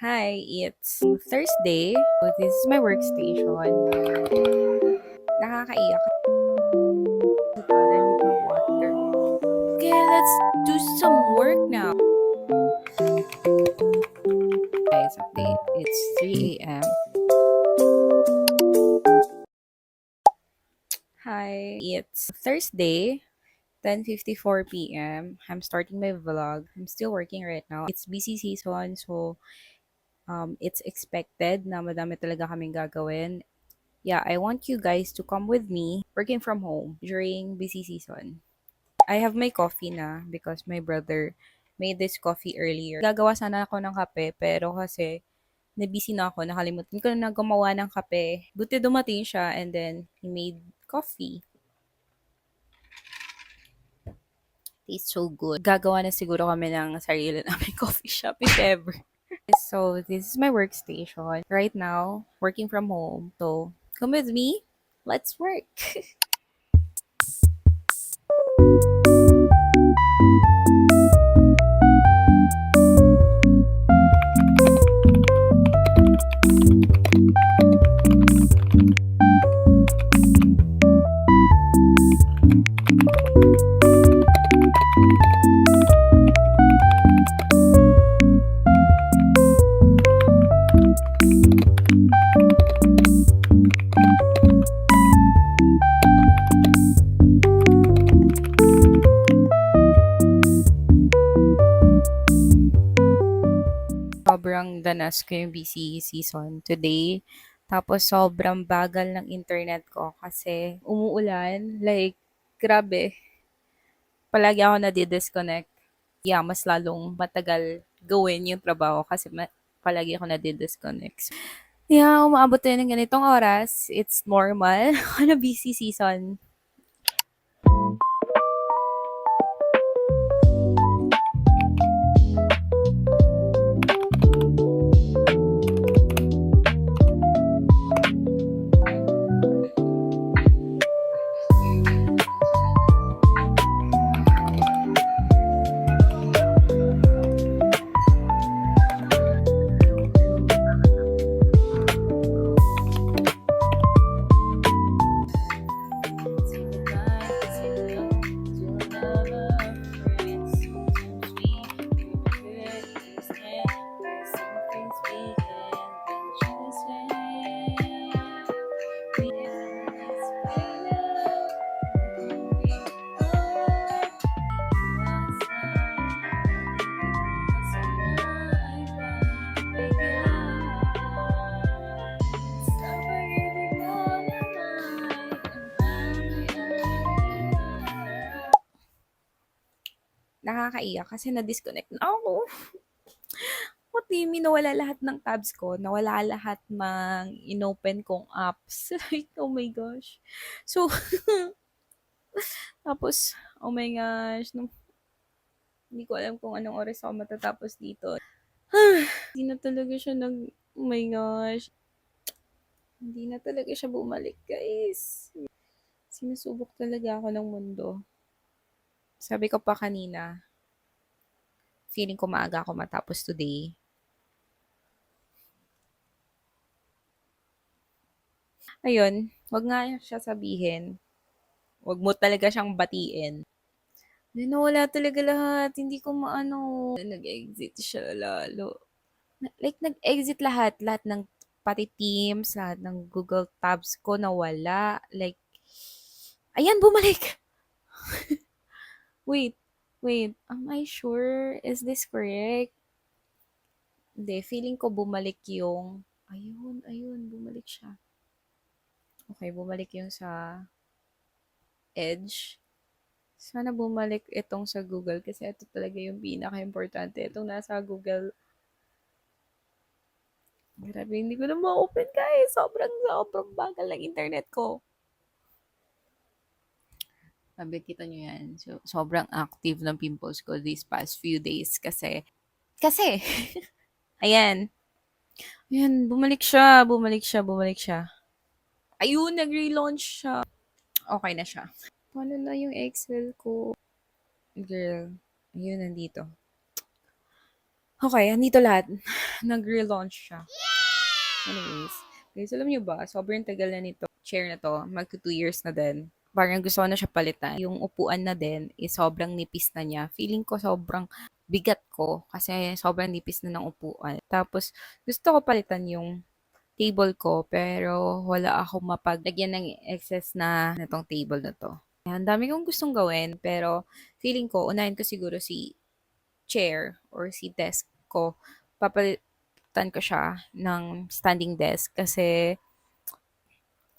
Hi, it's Thursday. So this is my workstation. Nakakaiyak. Ito, I need my water. Okay, let's do some work now. Guys, update. It's 3 a.m. Hi, it's Thursday, 10:54 p.m. I'm starting my vlog. I'm still working right now. It's busy season, so it's expected na madami talaga kaming gagawin. Yeah, I want you guys to come with me working from home during busy season. I have my coffee na because my brother made this coffee earlier. Gagawa sana ako ng kape pero kasi nabisi na ako, nakalimutan ko na gumawa ng kape. Buti dumating siya and then he made coffee. Tastes so good. Gagawa na siguro kami ng sarili namin coffee shop if ever. So, this is my workstation. Right now, working from home. So, come with me. Let's work. Sobrang danas ko yung busy season today. Tapos sobrang bagal ng internet ko kasi umuulan. Like, grabe. Palagi ako nadi-disconnect. Yeah, mas lalong matagal gawin yung trabaho kasi palagi ako nadi-disconnect. Yeah, umaabot tayo ng ganitong oras. It's normal on a busy season. Nakakaiyak kasi na-disconnect na ako. What do you mean nawala lahat ng tabs ko? Nawala lahat ng inopen kong apps. Like, oh my gosh. So, tapos, oh my gosh, hindi ko alam kung anong oras ako matatapos dito. Hindi na talaga siya oh my gosh. Hindi na talaga siya bumalik, guys. Sinusubok talaga ako ng mundo. Sabi ko pa kanina, feeling ko maaga ako matapos today. Ayun, wag nga siya sabihin. Wag mo talaga siyang batiin. Then, nawala talaga lahat. Hindi ko maano. Nag-exit siya lalo. Like, nag-exit lahat. Lahat ng pati Teams, lahat ng Google Tabs ko nawala. Like, ayan, bumalik. Wait, wait. Am I sure? Is this correct? Hindi, feeling ko bumalik yung... Ayun, bumalik siya. Okay, bumalik yung sa Edge. Sana bumalik itong sa Google kasi ito talaga yung pinaka-importante. Itong nasa Google. Grabe, hindi ko na ma-open guys. Sobrang bagal ng internet ko. Sabi, kita nyo yan. So, sobrang active ng pimples ko these past few days kasi, ayan. Ayan, bumalik siya. Ayun, nag-relaunch siya. Okay na siya. Paano na yung Excel ko? Girl, ayun, nandito. Okay, andito lahat. Nag-relaunch siya. Anyways, guys, alam niyo ba, sobrang tagal na nito, chair na 'to, magto 2 years na din. Parang gusto ko na siya palitan. Yung upuan na din is sobrang nipis na niya. Feeling ko sobrang bigat ko kasi sobrang nipis na ng upuan. Tapos gusto ko palitan yung table ko pero wala akong mapaglagyan ng excess na nitong table na 'to. Ang dami kong gustong gawin pero feeling ko unahin ko siguro si chair or si desk ko. Papalitan ko siya ng standing desk kasi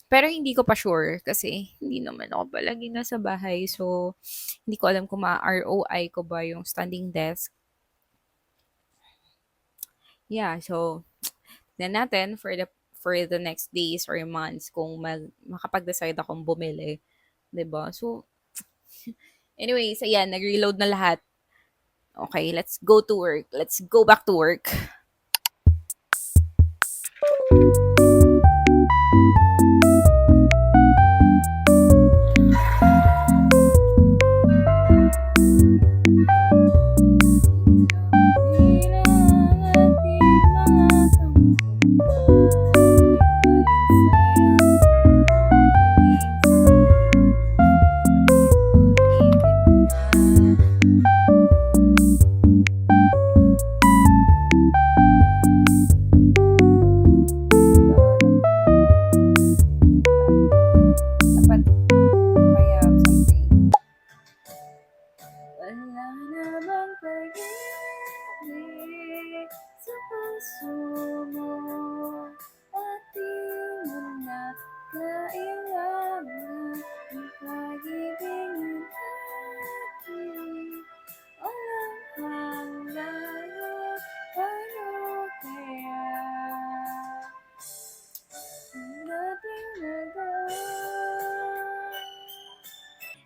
pero hindi ko pa sure kasi hindi naman ako palagi nasa bahay. So, hindi ko alam kung ma-ROI ko ba yung standing desk. Yeah, so, tignan natin for the next days or months kung makapag-decide akong bumili, 'di ba? So, anyways, ayan, nag-reload na lahat. Okay, let's go to work. Let's go back to work. Dapat kaya something. Wala namang pag-ibig sa puso mo at di mo na kailangan ang pag-ibig ng aking walang hanggan. Paano kaya dating na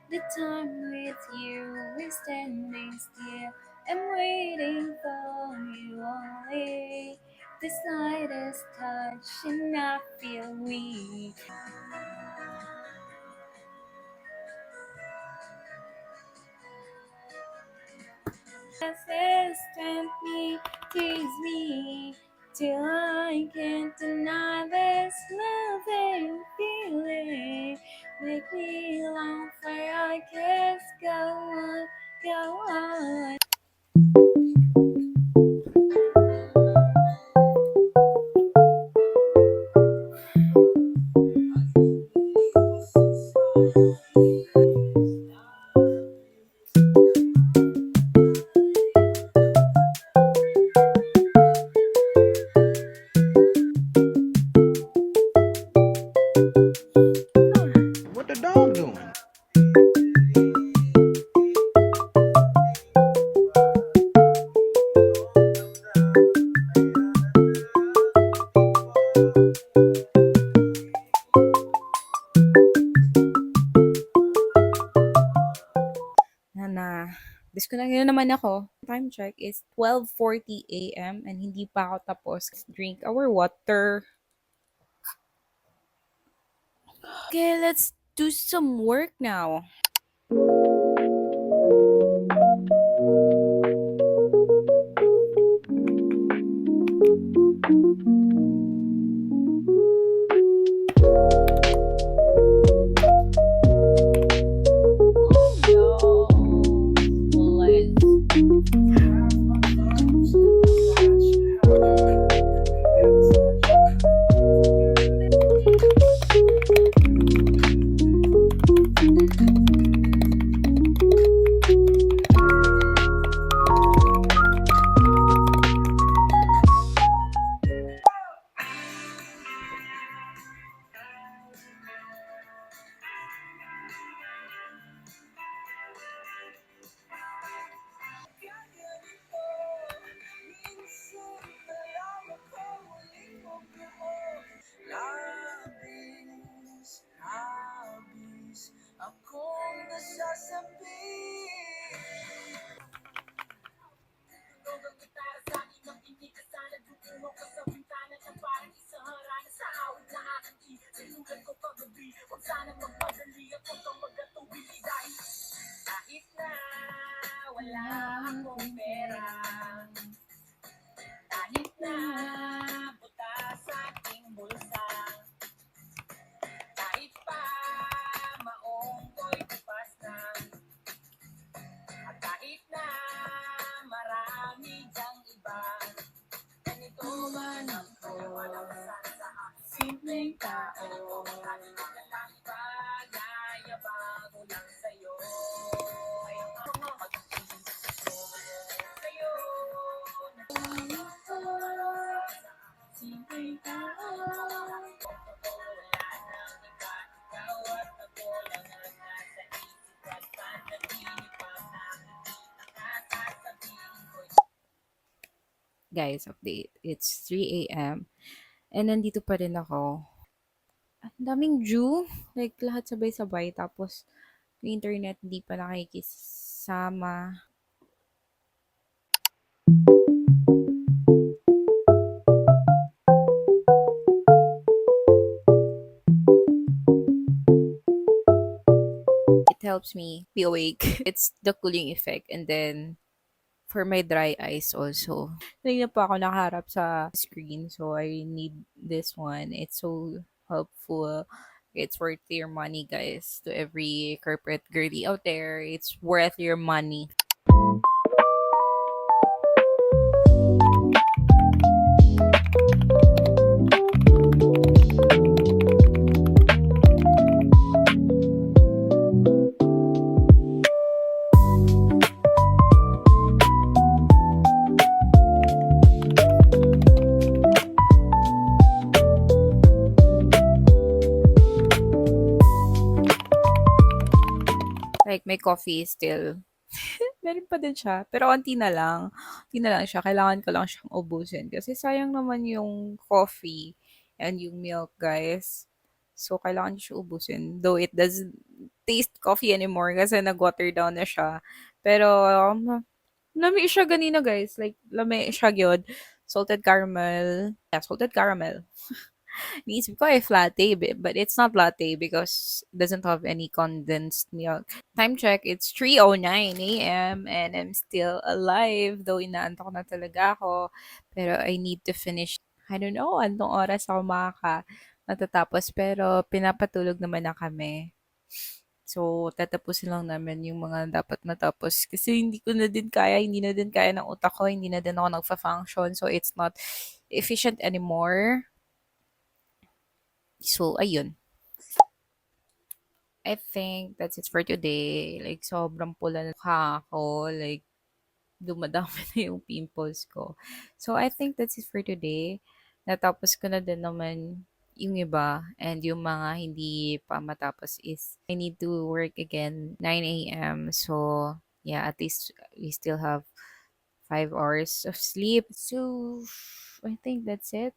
the time with you is standing still. I'm waiting for you only. The slightest touch and I feel weak. Persistently tease me till I can't deny this loving feeling. Make me long for your kiss. Go on, go on. What the dog doing? Na disconnect na naman ako. Time check is 12:40 a.m. and hindi pa ako tapos. Drink our water. Okay, let's do some work now. Guys, update. It's 3 a.m. And nandito pa rin ako. Ang daming Jew. Like, lahat sabay-sabay. Tapos, yung internet hindi pa nakikisama. It helps me be awake. It's the cooling effect. And then, for my dry eyes also. Kanina pa ako nakaharap sa screen. So, I need this one. It's so helpful. It's worth your money, guys. To every corporate girly out there, it's worth your money. Like, my coffee is still meron pa din siya, pero onti na lang. Onti na lang siya, kailangan ko lang siyang ubusin kasi sayang naman yung coffee and yung milk, guys. So, kailangan ko siya ubusin. Though it doesn't taste coffee anymore kasi nag-water down na siya. Pero, lami siya ganina, guys. Like, lami siya gyud. Salted caramel. Yeah, salted caramel. Iniisip ko ay latte, but it's not latte because it doesn't have any condensed milk. Time check, it's 3:09 a.m. and I'm still alive. Though inaantok na talaga ako. Pero I need to finish. I don't know anong oras ako matatapos. Pero pinapatulog naman na kami. So, tatapusin lang namin yung mga dapat natapos. Kasi hindi ko na din kaya, hindi na din kaya ng utak ko, hindi na din ako nagfa-function. So, it's not efficient anymore. So, ayun. I think that's it for today. Like, sobrang pula na mukha ako. Like, dumadami na yung pimples ko. So, I think that's it for today. Natapos ko na din naman yung iba. And yung mga hindi pa matapos is I need to work again 9 a.m. So, yeah, at least we still have 5 hours of sleep. So, I think that's it.